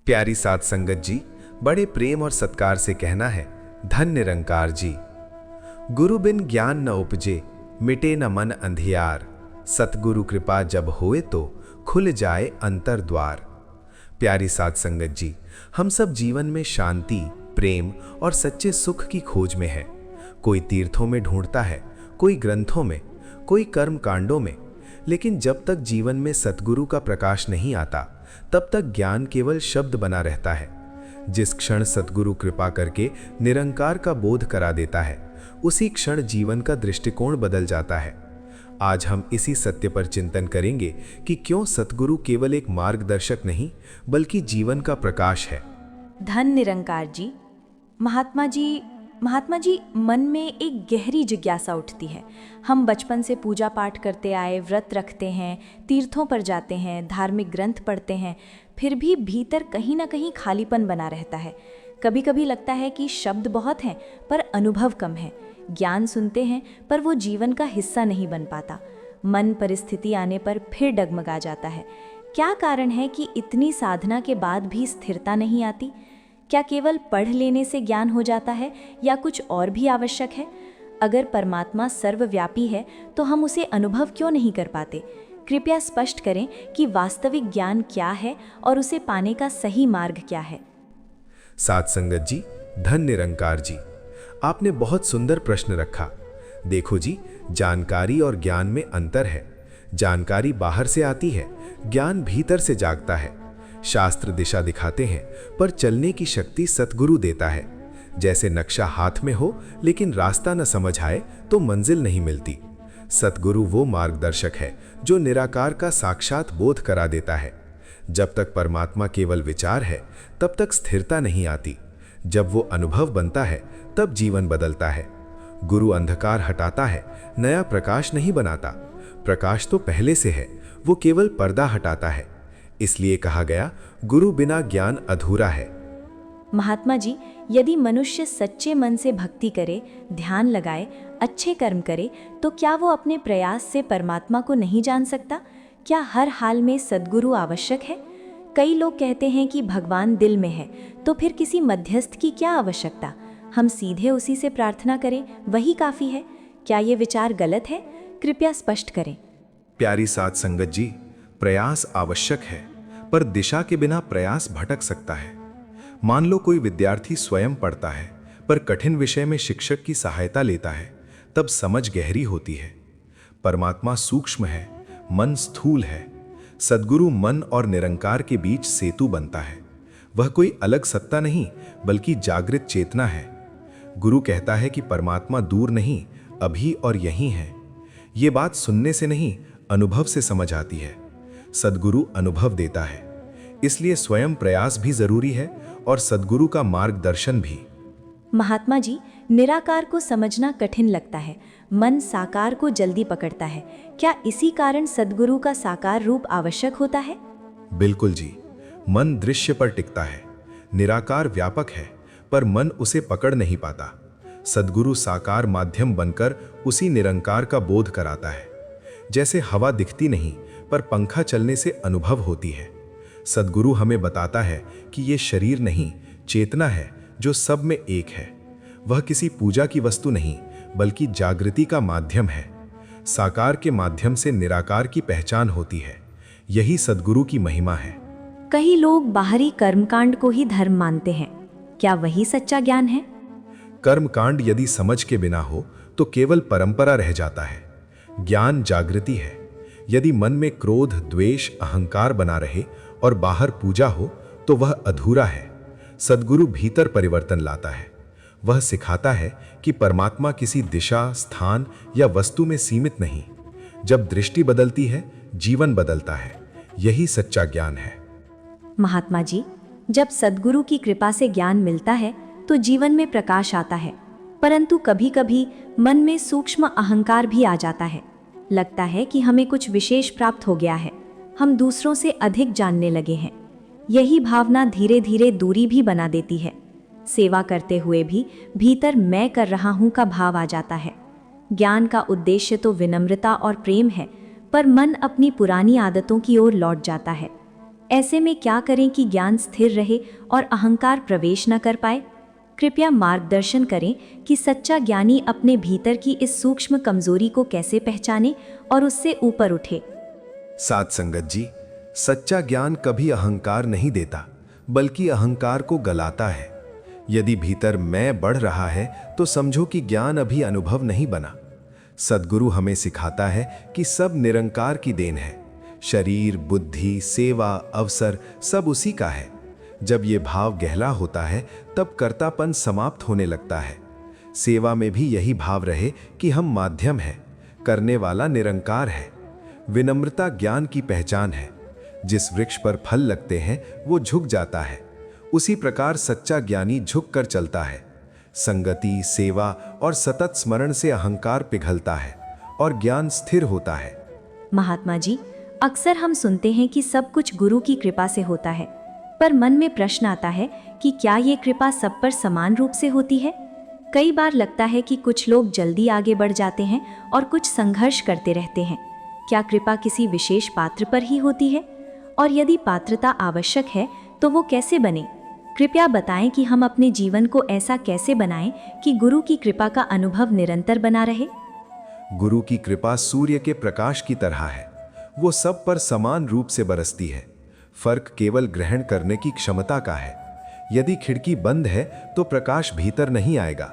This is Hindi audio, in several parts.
प्यारी साध संगत जी, बड़े प्रेम और सत्कार से कहना है, धन निरंकार जी। गुरु बिन ज्ञान न उपजे, मिटे न मन अंधियार। सतगुरु कृपा जब होए तो खुल जाए अंतर द्वार। प्यारी साध संगत जी, हम सब जीवन में शांति, प्रेम और सच्चे सुख की खोज में है। कोई तीर्थों में ढूंढता है, कोई ग्रंथों में, कोई कर्म कांडों में। लेकिन जब तक जीवन में सतगुरु का प्रकाश नहीं आता, तब तक ज्ञान केवल शब्द बना रहता है। जिस क्षण सतगुरु कृपा करके निरंकार का बोध करा देता है, उसी क्षण जीवन का दृष्टिकोण बदल जाता है। आज हम इसी सत्य पर चिंतन करेंगे कि क्यों सतगुरु केवल एक मार्गदर्शक नहीं, बल्कि जीवन का प्रकाश है। धन निरंकार जी। महात्मा जी, मन में एक गहरी जिज्ञासा उठती है। हम बचपन से पूजा पाठ करते आए, व्रत रखते हैं, तीर्थों पर जाते हैं, धार्मिक ग्रंथ पढ़ते हैं, फिर भी भीतर कहीं ना कहीं खालीपन बना रहता है। कभी कभी लगता है कि शब्द बहुत हैं पर अनुभव कम है। ज्ञान सुनते हैं पर वो जीवन का हिस्सा नहीं बन पाता। मन परिस्थिति आने पर फिर डगमगा जाता है। क्या कारण है कि इतनी साधना के बाद भी स्थिरता नहीं आती? क्या केवल पढ़ लेने से ज्ञान हो जाता है या कुछ और भी आवश्यक है? अगर परमात्मा सर्वव्यापी है तो हम उसे अनुभव क्यों नहीं कर पाते? कृपया स्पष्ट करें कि वास्तविक ज्ञान क्या है और उसे पाने का सही मार्ग क्या है। साध संगत जी, धन निरंकार जी, आपने बहुत सुंदर प्रश्न रखा। देखो जी, जानकारी और ज्ञान में अंतर है। जानकारी बाहर से आती है, ज्ञान भीतर से जागता है। शास्त्र दिशा दिखाते हैं, पर चलने की शक्ति सतगुरु देता है। जैसे नक्शा हाथ में हो लेकिन रास्ता न समझ आए तो मंजिल नहीं मिलती। सतगुरु वो मार्गदर्शक है जो निराकार का साक्षात बोध करा देता है। जब तक परमात्मा केवल विचार है, तब तक स्थिरता नहीं आती। जब वो अनुभव बनता है, तब जीवन बदलता है। गुरु अंधकार हटाता है, नया प्रकाश नहीं बनाता। प्रकाश तो पहले से है, वो केवल पर्दा हटाता है। इसलिए कहा गया, गुरु बिना ज्ञान अधूरा है। महात्मा जी, यदि मनुष्य सच्चे मन से भक्ति करे, ध्यान लगाए, अच्छे कर्म करे, तो क्या वो अपने प्रयास से परमात्मा को नहीं जान सकता? क्या हर हाल में सद्गुरु आवश्यक है? कई लोग कहते हैं कि भगवान दिल में है, तो फिर किसी मध्यस्थ की क्या आवश्यकता? हम सीधे उसी से प्रार्थना करें, वही काफी है। क्या ये विचार गलत है? कृपया स्पष्ट करें। प्यारी साध संगत जी, प्रयास आवश्यक है, पर दिशा के बिना प्रयास भटक सकता है। मान लो कोई विद्यार्थी स्वयं पढ़ता है, पर कठिन विषय में शिक्षक की सहायता लेता है, तब समझ गहरी होती है। परमात्मा सूक्ष्म है, मन स्थूल है। सद्गुरु मन और निरंकार के बीच सेतु बनता है। वह कोई अलग सत्ता नहीं, बल्कि जागृत चेतना है। गुरु कहता है कि परमात्मा दूर नहीं, अभी और यहीं है। ये बात सुनने से नहीं, अनुभव से समझ आती है। सद्गुरु अनुभव देता है, इसलिए स्वयं प्रयास भी जरूरी है और सद्गुरु का मार्गदर्शन भी। महात्मा जी, निराकार को समझना कठिन लगता है, मन साकार को जल्दी पकड़ता है। क्या इसी कारण सद्गुरु का साकार रूप आवश्यक होता है? बिल्कुल जी, मन दृश्य पर टिकता है। निराकार व्यापक है, पर मन उसे पकड़ नहीं पाता। सद्गुरु साकार माध्यम बनकर उसी निरंकार का बोध कराता है। जैसे हवा दिखती नहीं, पर पंखा चलने से अनुभव होती है। सद्गुरु हमें बताता है कि ये शरीर नहीं, चेतना है जो सब में एक है। वह किसी पूजा की वस्तु नहीं, बल्कि जागृति का माध्यम है। साकार के माध्यम से निराकार की पहचान होती है। यही सद्गुरु की महिमा है। कई लोग बाहरी कर्मकांड को ही धर्म मानते हैं। क्या वही सच्चा ज्ञान है? कर्मकांड यदि समझ के बिना हो तो केवल परंपरा रह जाता है। ज्ञान जागृति है। यदि मन में क्रोध, द्वेष, अहंकार बना रहे और बाहर पूजा हो, तो वह अधूरा है। सद्गुरु भीतर परिवर्तन लाता है। वह सिखाता है कि परमात्मा किसी दिशा, स्थान या वस्तु में सीमित नहीं। जब दृष्टि बदलती है, जीवन बदलता है। यही सच्चा ज्ञान है। महात्मा जी, जब सद्गुरु की कृपा से ज्ञान मिलता है तो जीवन में प्रकाश आता है, परंतु कभी कभी मन में सूक्ष्म अहंकार भी आ जाता है। लगता है कि हमें कुछ विशेष प्राप्त हो गया है, हम दूसरों से अधिक जानने लगे हैं। यही भावना धीरे धीरे दूरी भी बना देती है। सेवा करते हुए भी भीतर मैं कर रहा हूं का भाव आ जाता है। ज्ञान का उद्देश्य तो विनम्रता और प्रेम है, पर मन अपनी पुरानी आदतों की ओर लौट जाता है। ऐसे में क्या करें कि ज्ञान स्थिर रहे और अहंकार प्रवेश न कर पाए? कृपया मार्गदर्शन करें कि सच्चा ज्ञानी अपने भीतर की इस सूक्ष्म कमजोरी को कैसे पहचाने और उससे ऊपर उठे। साध संगत जी, सच्चा ज्ञान कभी अहंकार नहीं देता, बल्कि अहंकार को गलाता है। यदि भीतर मैं बढ़ रहा है तो समझो कि ज्ञान अभी अनुभव नहीं बना। सद्गुरु हमें सिखाता है कि सब निरंकार की देन है। शरीर, बुद्धि, सेवा, अवसर सब उसी का है। जब ये भाव गहरा होता है तब कर्तापन समाप्त होने लगता है। सेवा में भी यही भाव रहे कि हम माध्यम हैं, करने वाला निरंकार है। विनम्रता ज्ञान की पहचान है। जिस वृक्ष पर फल लगते हैं वो झुक जाता है, उसी प्रकार सच्चा ज्ञानी झुक कर चलता है। संगति, सेवा और सतत स्मरण से अहंकार पिघलता है और ज्ञान स्थिर होता है। महात्मा जी, अक्सर हम सुनते हैं कि सब कुछ गुरु की कृपा से होता है, पर मन में प्रश्न आता है कि क्या ये कृपा सब पर समान रूप से होती है? कई बार लगता है कि कुछ लोग जल्दी आगे बढ़ जाते हैं और कुछ संघर्ष करते रहते हैं। क्या कृपा किसी विशेष पात्र पर ही होती है? और यदि पात्रता आवश्यक है तो वो कैसे बने? कृपया बताएं कि हम अपने जीवन को ऐसा कैसे बनाएं कि गुरु की कृपा का अनुभव निरंतर बना रहे। गुरु की कृपा सूर्य के प्रकाश की तरह है। वो सब पर समान रूप से बरसती है। फर्क केवल ग्रहण करने की क्षमता का है। यदि खिड़की बंद है तो प्रकाश भीतर नहीं आएगा।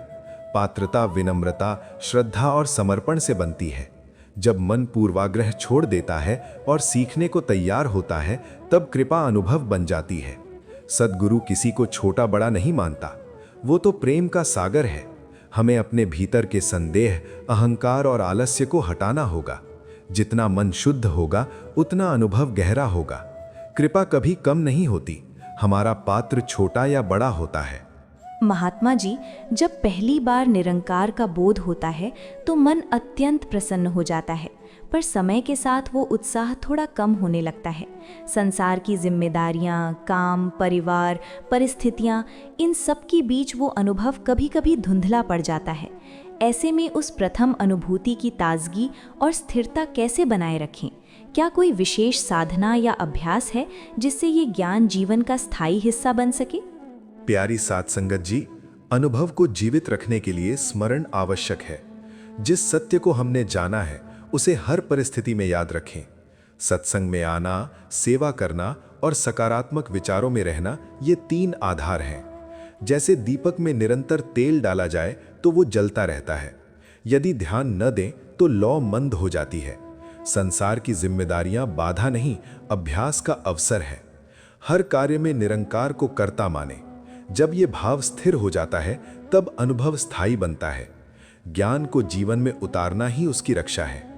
पात्रता विनम्रता, श्रद्धा और समर्पण से बनती है। जब मन पूर्वाग्रह छोड़ देता है और सीखने को तैयार होता है, तब कृपा अनुभव बन जाती है। सद्गुरु किसी को छोटा बड़ा नहीं मानता, वो तो प्रेम का सागर है। हमें अपने भीतर के संदेह, अहंकार और आलस्य को हटाना होगा। जितना मन शुद्ध होगा उतना अनुभव गहरा होगा। कृपा कभी कम नहीं होती, हमारा पात्र छोटा या बड़ा होता है। महात्मा जी, जब पहली बार निरंकार का बोध होता है तो मन अत्यंत प्रसन्न हो जाता है, पर समय के साथ वो उत्साह थोड़ा कम होने लगता है। संसार की जिम्मेदारियां, काम, परिवार, परिस्थितियां, इन सब के बीच वो अनुभव कभी-कभी धुंधला पड़ जाता है। ऐसे में उस प्रथम अनुभूति की ताजगी और स्थिरता कैसे बनाए रखें? क्या कोई विशेष साधना या अभ्यास है जिससे ये ज्ञान जीवन का स्थायी हिस्सा बन सके? प्यारी साध संगत जी, अनुभव को जीवित रखने के लिए स्मरण आवश्यक है। जिस सत्य को हमने जाना है उसे हर परिस्थिति में याद रखें। सत्संग में आना, सेवा करना और सकारात्मक विचारों में रहना, ये 3 आधार हैं। जैसे दीपक में निरंतर तेल डाला जाए तो वो जलता रहता है। यदि ध्यान न दें तो लौ मंद हो जाती है। संसार की जिम्मेदारियां बाधा नहीं, अभ्यास का अवसर है। हर कार्य में निरंकार को कर्ता माने। जब ये भाव स्थिर हो जाता है तब अनुभव स्थायी बनता है। ज्ञान को जीवन में उतारना ही उसकी रक्षा है।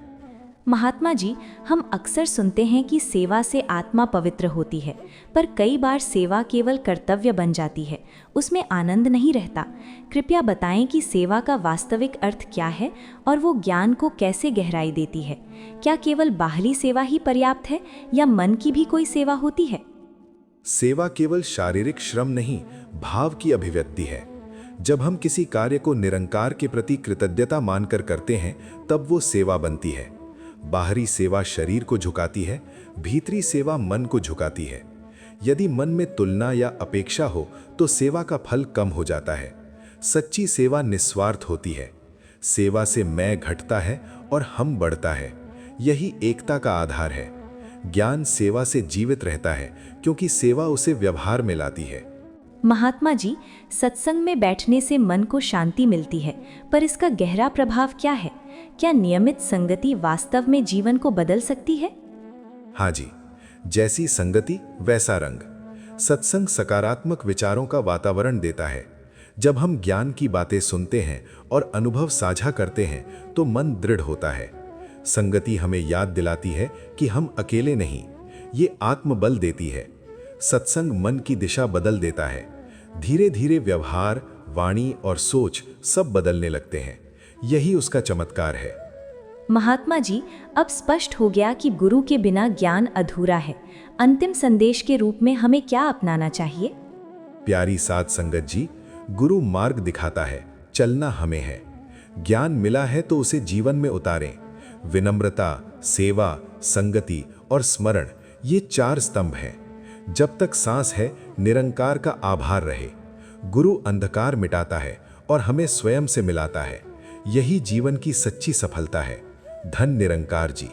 महात्मा जी, हम अक्सर सुनते हैं कि सेवा से आत्मा पवित्र होती है, पर कई बार सेवा केवल कर्तव्य बन जाती है, उसमें आनंद नहीं रहता। कृपया बताएं कि सेवा का वास्तविक अर्थ क्या है और वो ज्ञान को कैसे गहराई देती है। क्या केवल बाहरी सेवा ही पर्याप्त है या मन की भी कोई सेवा होती है? सेवा केवल शारीरिक श्रम नहीं, भाव की अभिव्यक्ति है। जब हम किसी कार्य को निरंकार के प्रति कृतज्ञता मानकर करते हैं तब वो सेवा बनती है। बाहरी सेवा शरीर को झुकाती है, भीतरी सेवा मन को झुकाती है। यदि मन में तुलना या अपेक्षा हो तो सेवा का फल कम हो जाता है। सच्ची सेवा निस्वार्थ होती है। सेवा से मैं घटता है और हम बढ़ता है। यही एकता का आधार है। ज्ञान सेवा से जीवित रहता है क्योंकि सेवा उसे व्यवहार में लाती है। महात्मा जी, सत्संग में बैठने से मन को शांति मिलती है, पर इसका गहरा प्रभाव क्या है? क्या नियमित संगति वास्तव में जीवन को बदल सकती है? हाँ जी, जैसी संगति वैसा रंग। सत्संग सकारात्मक विचारों का वातावरण देता है। जब हम ज्ञान की बातें सुनते हैं और अनुभव साझा करते हैं तो मन दृढ़ होता है। संगति हमें याद दिलाती है कि हम अकेले नहीं, ये आत्मबल देती है। सत्संग मन की दिशा बदल देता है। धीरे धीरे व्यवहार, वाणी और सोच सब बदलने लगते हैं। यही उसका चमत्कार है। महात्मा जी, अब स्पष्ट हो गया कि गुरु के बिना ज्ञान अधूरा है। अंतिम संदेश के रूप में हमें क्या अपनाना चाहिए? प्यारी साध संगत जी, गुरु मार्ग दिखाता है, चलना हमें है। ज्ञान मिला है तो उसे जीवन में उतारें। विनम्रता, सेवा, संगति और स्मरण, ये 4 स्तंभ हैं। जब तक सांस है, निरंकार का आभार रहे। गुरु अंधकार मिटाता है और हमें स्वयं से मिलाता है। यही जीवन की सच्ची सफलता है। धन निरंकार जी।